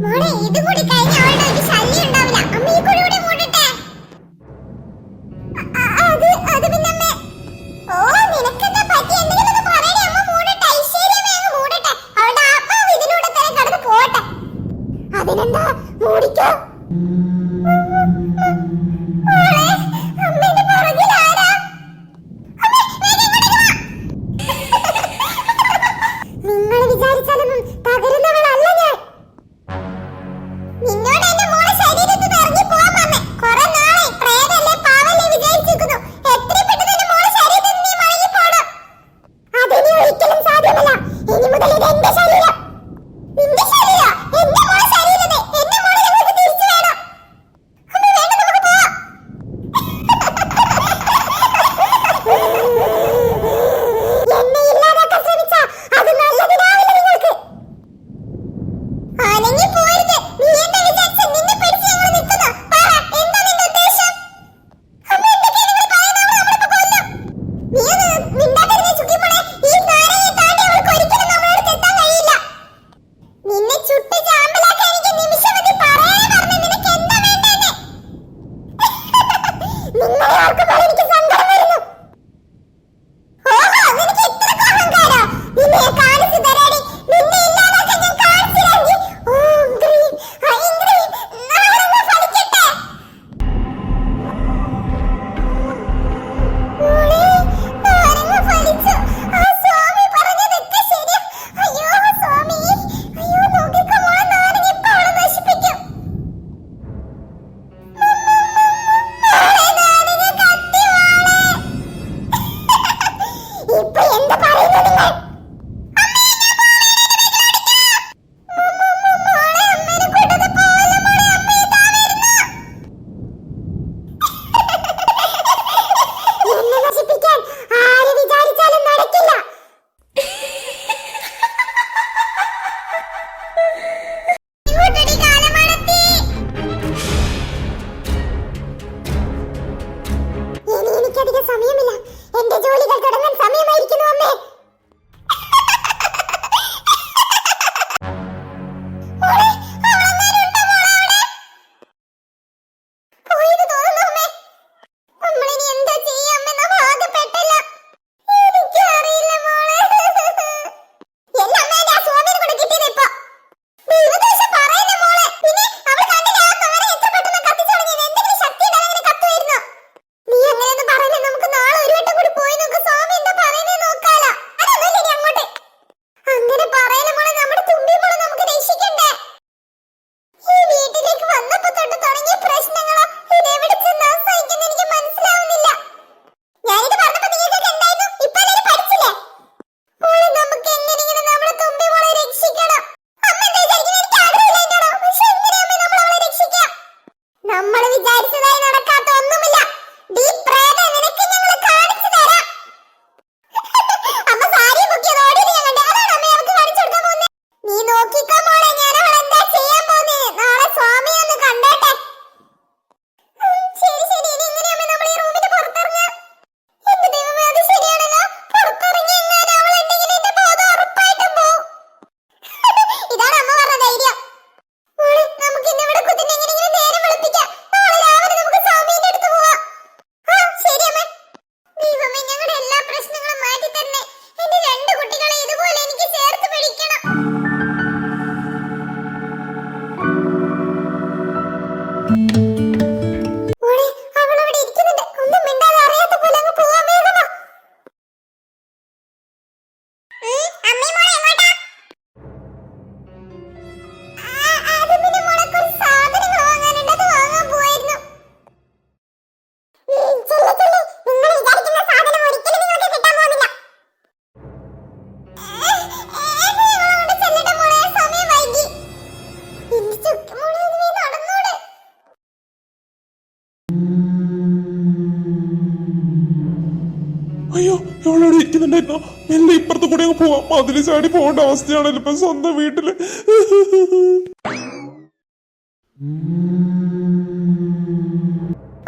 മോളെ ഇത് കൂടി കഴിഞ്ഞ അവളുടെ ഒരു ശല്യം ഉണ്ടാവില്ല. അമ്മ ഈ കുഴി കൂടി മൂടട്ടെ. അത് പിന്നെ അമ്മ. ഓ നിനക്കെന്താ പറ്റി? എന്തെങ്കിലും ഒന്ന് പറയണേ. അമ്മ മൂടട്ടെ. ഐശ്വര്യമേ അങ്ങ് മൂടട്ടെ. അവളുടെ ആത്മാവ് ഇതിലൂടെ തന്നെ കടന്നു പോട്ടെ. അതിനെന്താ മൂടിക്കോ. മോളെ അമ്മയുടെ പുറകിൽ ആരാ? നിങ്ങൾ വിചാരിച്ചാലൊന്നും തകരുന്നവളല്ല ഞാൻ. നിന്നോട് എന്റെ മോളെ ശരീരത്തിൽ ഇറങ്ങി പോവാൻ പറഞ്ഞേ. കുറെ നാളെ പ്രേതല്ലേ പാവല്ലേ വിചാരിച്ചിരിക്കുന്നു. എത്രയും പെട്ടെന്ന് എന്റെ മോളെ ശരീരത്തിൽ നീ മടങ്ങി പോണം. അതിനി ഒരിക്കലും സാധ്യമല്ല. ഇനി മുതൽ ഇത് എന്റെ ശരീരം. നിന്റെ ശരീരം എന്റെ മോളെ ശരീരത്തെ എന്റെ മോളെ ഞങ്ങൾക്ക് തിരിച്ചു വേണം. അമ്മ വേണ്ട, നമുക്ക് പോവാം. എന്നെ ഇല്ലാതാക്കാൻ ശ്രമിച്ച അത് നല്ലതിനാവില്ല നിങ്ങൾക്ക്. ആണെങ്കിൽ പോരുത്. നീ എന്താ വിചാരിച്ച നിന്നെ പിടിച്ച് ഞങ്ങൾ നിൽക്കുന്നു? പറ, എന്താ നിന്റെ ഉദ്ദേശം? അമ്മ എന്തൊക്കെയാ നിങ്ങൾ പറയുന്നത്? നമ്മളിപ്പോ കൊല്ലും. നീ ഒന്ന് മിണ്ടാതിരുന്നേ ചുക്കിമോളെ. ഈ നാരയെ താണ്ടി അവൾക്ക് ഒരിക്കലും നമ്മളോട് തെറ്റാൻ കഴിയില്ല. നിന്നെ ചുട്ട് ചാമ്പലാക്കാൻ എനിക്ക് നിമിഷമതി പറയാൻ പറഞ്ഞു. നിനക്ക് എന്താ വേണ്ടതെന്ന് നിങ്ങളെ ഓർക്കുമ്പോൾ എനിക്ക് സങ്കടം വരുന്നു. ഓഹോ, നിനക്ക് ഇത്രക്ക് അഹങ്കാരം? നിന്നെ ഞാൻ കാണിച്ചു തരാടി. നിന്നെ ഇല്ലാതാക്കാൻ ഞാൻ കാണിച്ചു തരാം. ഓം ഗ്രീം ഐം ഗ്രീം നാരങ്ങ ഫലിക്കട്ടെ. മോളെ നാരങ്ങ ഫലിച്ചു. ആ സ്വാമി പറഞ്ഞതൊക്കെ ശരിയാ. അയ്യോ സ്വാമി, അയ്യോ നോക്കിക്കോ മോളെ, നാരങ്ങ ഇപ്പൊ അവളെ നശിപ്പിക്കും. മോളെ നാരങ്ങ കത്തി മോളെ. ഇപ്പൊ എന്താ പറയുന്നു നിങ്ങൾ? മോളെ അമ്മേനെ കൊണ്ടത് പോവല്ല മോളെ. അമ്മ ഇതാ വരുന്നു. എന്നെ നശിപ്പിക്കാൻ ആര് വിചാരിച്ചാലും നടക്കില്ല. ഇങ്ങോട്ടടി കാലമടത്തി. ഇനി എനിക്കധികം സമയമില്ല. എന്റെ ജോലികൾ തുടങ്ങാൻ സമയമായിരിക്കുന്നു അമ്മേ. മോളെ, അവളെങ്ങാനും ഉണ്ടോ മോളെ അവിടെ? പോയെന്ന് തോന്നുന്നു അമ്മേ. നമ്മളിനി എന്താ ചെയ്യാ അമ്മേ? നമ്മൾ ആകെ പെട്ടല്ല. എനിക്കറിയില്ല മോളെ. എല്ലാം അമ്മേന്റെ ആ സ്വാമിനെ കൊണ്ട് കിട്ടിയത് ഇപ്പൊ. ദൈവദോഷം പറയല്ലേ മോളെ. പിന്നെ അവൾ കണ്ടില്ലേ ആ കാര എത്ര പെട്ടെന്ന് കത്തിച്ചു തുടങ്ങിയത്? എന്തെങ്കിലും ശക്തി ഉണ്ടാകാൻ അങ്ങനെ കത്തുമായിരുന്നു. നീ അങ്ങനെയൊന്നും പറയല്ലേ. നമുക്ക് നാളെ ഒരു വട്ടം കൂടി പോയി നോക്ക്. സ്വാമി എന്താ പറയുന്നത് നോക്കാലോ. അതൊന്നുമില്ല ഇനി അങ്ങോട്ട്. അങ്ങനെ പറയല്ലേ മോളെ. നമ്മുടെ തുമ്പി മോളെ നമുക്ക് രക്ഷിക്കണ്ടേ? ഈ വീട്ടിലേക്ക് വന്നപ്പോ തൊട്ട് തുടങ്ങിയ പ്രശ്നങ്ങളോ ഇതെവിടെ ചെന്ന് അവസാനിക്കുന്ന എനിക്ക് മനസ്സിലാവുന്നില്ല. ഞാനിത് പറഞ്ഞപ്പോ നിങ്ങൾക്ക് എന്തായിരുന്നു? ഇപ്പൊ എല്ലാവരും പഠിച്ചില്ലേ? മോളെ നമുക്ക് എങ്ങനെയെങ്കിലും നമ്മുടെ തുമ്പി മോളെ രക്ഷിക്കണം. അമ്മ എന്താ വിചാരിക്കുന്നത്? എനിക്ക് ആഗ്രഹമില്ല. പക്ഷെ എങ്ങനെയാ അമ്മേ നമ്മൾ അവളെ രക്ഷിക്കാം? നമ്മൾ വിചാരിച്ചതായി നടക്കാത്ത ഒന്നുമില്ല. ഡീ പ്രേതം, നിനക്ക് ഞങ്ങൾ കാണിച്ചു തരാം. അമ്മ സാരി പൊക്കിയത് ഓടിയത് ഞാൻ കണ്ടു. അതാണ് അമ്മ നമുക്ക് കാണിച്ചു കൊടുക്കാൻ പോകുന്നത്. നീ നോക്കിക്കോ മോളെ, ഞാൻ അവൾ എന്താ ചെയ്യാൻ പോകുന്നത്. നാളെ സ്വാമി ഒന്ന് കണ്ടോട്ടെ. ശരി ശരി. ഇനി എങ്ങനെയാ അമ്മേ നമ്മൾ ഈ റൂമിന്റെ പുറത്തിറങ്ങുക? എന്റെ ദൈവമേ, അത് ശരിയാണല്ലോ. പുറത്തിറങ്ങി എങ്ങാനും അവളുണ്ടെങ്കിൽ എന്റെ ബോധം ഉറപ്പായിട്ടും പോവും. ഇതാണ് അമ്മ പറഞ്ഞ ധൈര്യം. മോളെ നമുക്ക് ഇന്ന് ഇവിടെ കുത്തിട്ട് എങ്ങനെയെങ്കിലും നേരം വെളുപ്പിക്കാം. നാളെ രാവിലെ നമുക്ക് സ്വാമീന്റെ അടുത്ത് പോവാം. ആ ശരി അമ്മേ. ദൈവമേ, ഞങ്ങളുടെ എല്ലാ പ്രശ്നങ്ങളും മാറ്റി തരണേ. എന്റെ രണ്ട് കുട്ടികളെ ഇതുപോലെ എനിക്ക് ചേർത്ത് പിടിക്കണം. മോളെ അവൾ അവിടെ ഇരിക്കുന്നുണ്ട്. ഒന്നും മിണ്ടാതെ അറിയാത്ത പോലെ അങ്ങ് പോവാൻ വേഗമാ. അമ്മേ മോളെ എങ്ങോട്ടാ? അത് പിന്നെ മോളെ കുറച്ച് സാധനങ്ങൾ വാങ്ങാനുണ്ട്. അത് വാങ്ങാൻ പോയിരുന്നു. ചെല്ല് ചെല്ല്. നിങ്ങൾ വിചാരിക്കുന്ന സാധനം ഒരിക്കലും നിങ്ങൾക്ക് കിട്ടാൻ പോകുന്നില്ല. ഞങ്ങളങ്ങോട്ട് ചെല്ലട്ടെ മോളെ. സമയം വൈകി. എന്റെ ചുക്ക് മോളെ, നീ നടന്നൂടെ? അയ്യോ, ഇവളവിടെ ഇരിക്കുന്നുണ്ടായിരുന്നോ? മെല്ലെ ഇപ്പുറത്ത് കൂടെ അങ്ങ് പോവാം. മതില് ചാടി പോകേണ്ട അവസ്ഥയാണല്ലോ ഇപ്പൊ സ്വന്തം വീട്ടില്.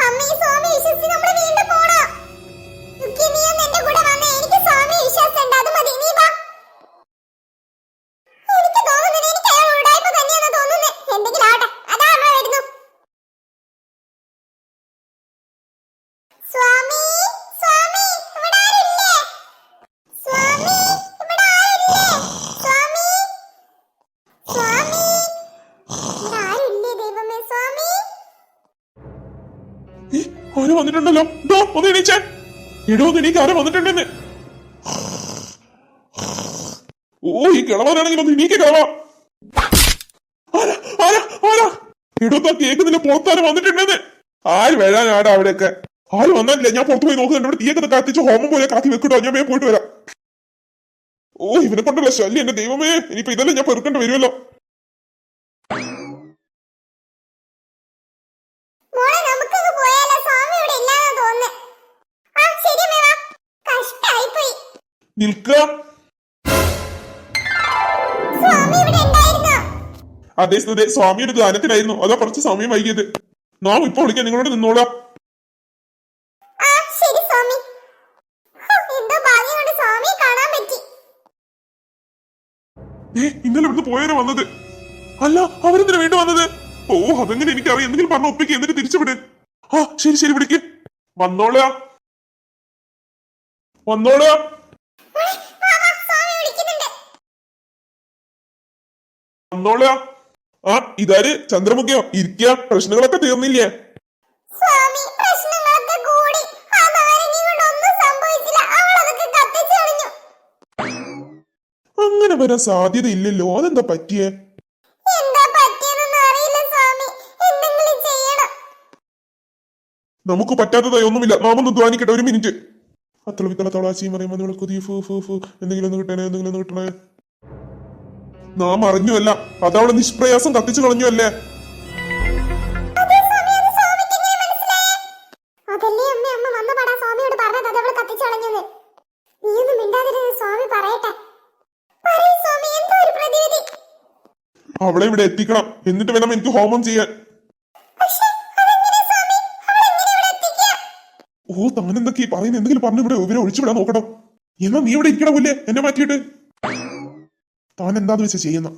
അമ്മ ഈ സ്വാമി വിശ്വസിച്ച് നമ്മൾ വീണ്ടും പോണം. നീ ഒന്ന് എന്റെ കൂടെ വന്നേ. എനിക്ക് സ്വാമി വിശ്വാസം ഉണ്ട്. അത് മതി. നീ വാ. എനിക്ക് തോന്നുന്നത് ആരോ വന്നിട്ടുണ്ടല്ലോ. ഡോ ഒന്ന് എണീച്ചേ. എടോ ഒന്ന് എണീക്ക്, ആരോ വന്നിട്ടുണ്ടെന്ന്. ഓ ഈ കിളവാനാണെങ്കിൽ ഒന്ന് എണീക്ക് കിളവാ. ആരാ ആരാ ആരാ? എടോ താ കേൾക്കുന്നില്ല, പുറത്താരും വന്നിട്ടുണ്ടെന്ന്. ആര് വരാനാടാ അവിടെയൊക്കെ? ആര് വന്നാലില്ല, ഞാൻ പുറത്തു പോയി നോക്കുന്നുണ്ട്. ഇവിടെ തീയൊക്കെ കത്തിച്ച് ഹോമം പോലെ കാത്തി വെക്കട്ടോ. ഞാൻ വേഗം പോയിട്ട് വരാം. ഓ ഇവനെ കൊണ്ടല്ല ശല്യം, എന്റെ ദൈവമേ. ഇനിയിപ്പോ ഇതെല്ലാം ഞാൻ പെറുക്കേണ്ടി വരുമല്ലോ. മോളെ നമുക്കങ്ങ് പോയാലോ? സ്വാമി ഇവിടെ ഇല്ലാന്ന് തോന്നുന്നു. ആ ശരി അമ്മേ, വാ. കഷ്ടായിപ്പോയി. നിൽക്കുക. സ്വാമി ഇവിടെ ഉണ്ടായിരുന്നോ? അതേ സ്ഥിതി സ്വാമി ഒരു ഗാനത്തിലായിരുന്നു, അതാ കുറച്ച് സമയം വൈകിയത്. നാം ഇപ്പൊ വിളിക്കാം, നിങ്ങളോട് നിന്നോളാം. ആ ശരി സ്വാമി. എന്തോ ഭാഗ്യം കൊണ്ട് സ്വാമിയെ കാണാൻ പറ്റി. ഇന്നലെ ഇവിടുന്ന് പോയാലോ വന്നത്? അല്ല, അവരെന്തിനാ വീണ്ടും വന്നത്? ഓ അതെങ്ങനെ എനിക്കറിയാം. എന്തെങ്കിലും പറഞ്ഞ ഒപ്പിക്ക്, എന്നിട്ട് തിരിച്ചുവിട്. ആ ശരി ശരി, വിളിക്ക്. വന്നോളാ വന്നോളാ. സ്വാമി വിളിക്കുന്നുണ്ട്. വന്നോളാ. ആ ഇതാര്? ചന്ദ്രമുഖിയോ? ഇരിക്കുക, പ്രശ്നങ്ങളൊക്കെ തീർന്നില്ലേ? സ്വാമി പ്രശ്നങ്ങളൊക്കെ കൂടി. ആ നാരങ്ങ കൊണ്ട് ഒന്നും സംഭവിച്ചില്ല. അവൾ അതൊക്കെ കത്തിച്ചു കളഞ്ഞു. അങ്ങനെ വരാൻ സാധ്യത ഇല്ലല്ലോ. അതെന്താ പറ്റിയേ? എന്താ പറ്റിയെന്നൊന്നും അറിയില്ല സ്വാമി. എന്തെങ്കിലും ചെയ്യണം. നമുക്ക് പറ്റാത്തതായി ഒന്നുമില്ല. നാം ഒന്ന് ധ്വാനിക്കട്ടെ, ഒരു മിനിറ്റ്. അത്ര വിത്തല തളാച്ചിയും പറയുമ്പോൾ നമ്മൾ കൊതി ഫു ഫു ഫു എന്തെങ്കിലും ഒന്ന് കിട്ടണേ, എന്തെങ്കിലും ഒന്ന് കിട്ടണേ. നാം അറിഞ്ഞുവല്ല, അതവളെ നിഷ്പ്രയാസം കത്തിച്ചു കളഞ്ഞു അല്ലേ? അതേ സ്വാമി, അത് സ്വാമിക്ക് എങ്ങനെ മനസ്സിലായേ? അതല്ലേ അമ്മ അമ്മ വന്നപാടാ സ്വാമിയോട് പറഞ്ഞത് അത് അവൾ കത്തിച്ചു കളഞ്ഞെന്ന്. നീയൊന്നും മിണ്ടാതിരുന്ന് സ്വാമി പറയട്ടെ. പറയ് സ്വാമി, എന്തോ ഒരു പ്രതിവിധി. അവളെ ഇവിടെ എത്തിക്കണം, എന്നിട്ട് വേണം എനിക്ക് ഹോമം ചെയ്യാൻ. പക്ഷേ അതെങ്ങനെ സ്വാമി? അവൾ എങ്ങനെ ഇവിടെ എത്തിക്കുക? ഓ താനെന്തൊക്കെ പറയുന്നത്? എന്തെങ്കിലും പറഞ്ഞു ഇവിടെ ഇവരെ ഒഴിച്ചുവിടാൻ നോക്കണം. എന്നാ നീ ഇവിടെ ഇരിക്കണമില്ലേ എന്നെ മാറ്റിയിട്ട്? താൻ എന്താന്ന് വെച്ചാ ചെയ്യുന്ന?